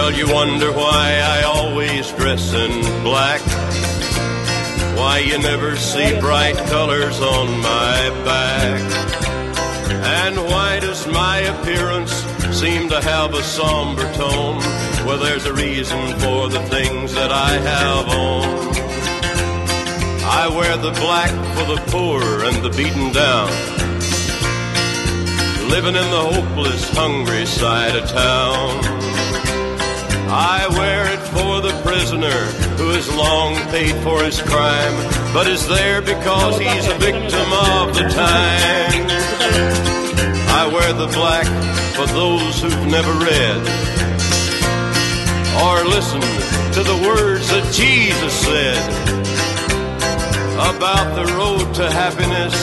Well, you wonder why I always dress in black, why you never see bright colors on my back, and why does my appearance seem to have a somber tone? Well, there's a reason for the things that I have on. I wear the black for the poor and the beaten down, living in the hopeless, hungry side of town. I wear it for the prisoner who has long paid for his crime, but is there because he's a victim of the time. I wear the black for those who've never read or listened to the words that Jesus said about the road to happiness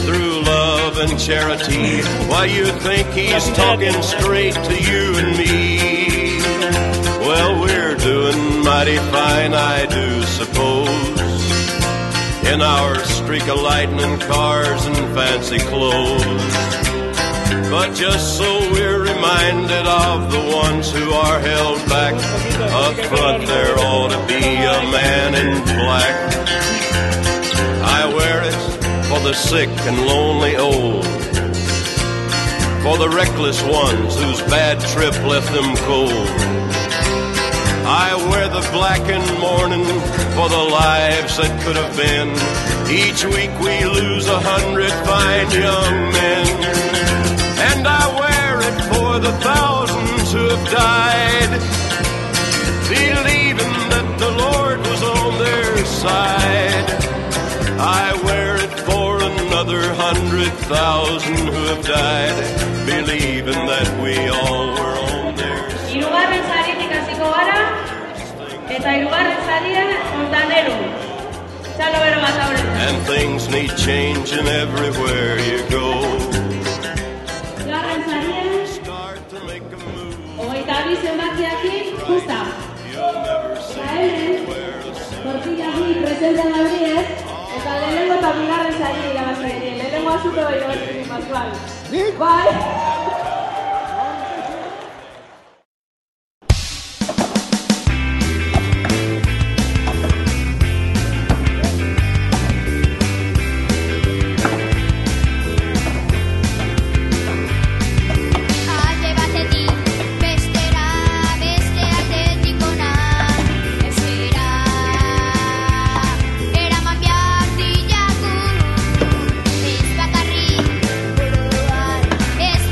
through love and charity. Why, you think he's talking straight to you and me? Well, we're doing mighty fine, I do suppose, in our streak of lightning cars and fancy clothes. But just so we're reminded of the ones who are held back, up front there ought to be a man in black. I wear it for the sick and lonely old, for the reckless ones whose bad trip left them cold. I wear the black in mourning for the lives that could have been. Each week we lose 100 fine young men. And I wear it for the thousands who have died, believing that the Lord was on their side. I wear it for another 100,000 who have died, believing that we all were on their side. And things need changing everywhere you go. Start to make a move. You'll never see where Es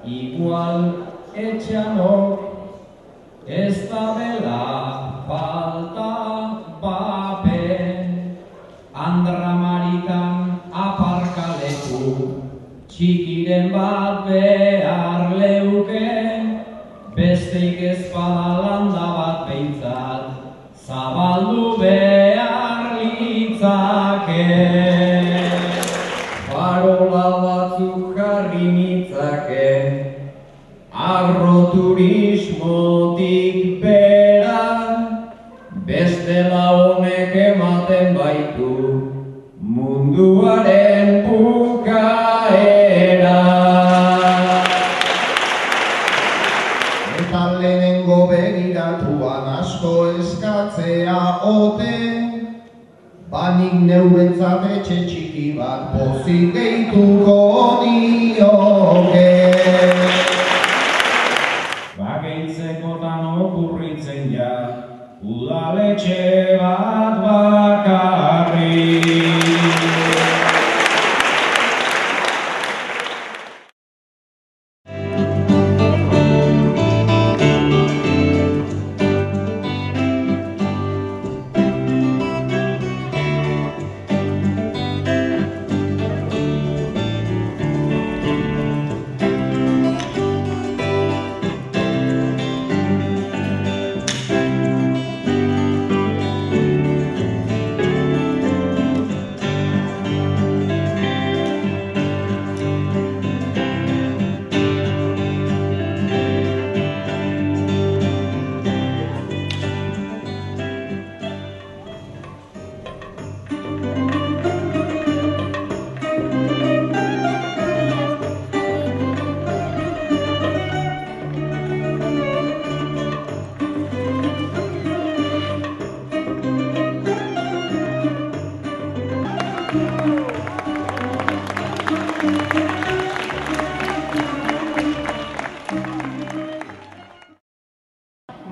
Igual etxanok ez da bela falta bape, Andramaritan aparkaleku txikiren bat behar leuke, besteik ez bada landa bat behintzat zabaldu behar litzake. Farola batzuk jarri nitzake, agroturismotik bera, bestela honek ematen baitu munduaren bukaera. Eta lehenengo begiratuan asko eskatzea ote, banik neurentzat etxe txiki bat pozik gehituko nioke. Bageitzekotan okurritzen ja, udaletxe bat bakarrik.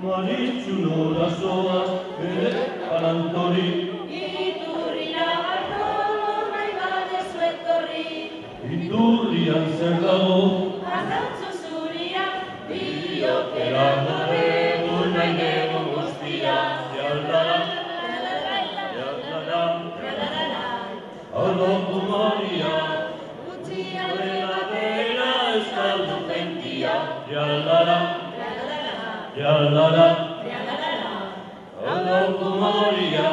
Maritxu nora zoaz, bere palantori. Iturria hartu lor nahi badezu etorri. Iturrian zer dago, Arrautzu zuria, biokera gabe dur nahi degon guztia. Jaldara, aloko Maria, Utxia dela dela euskaldu pentia. jaldara, aloko Maria.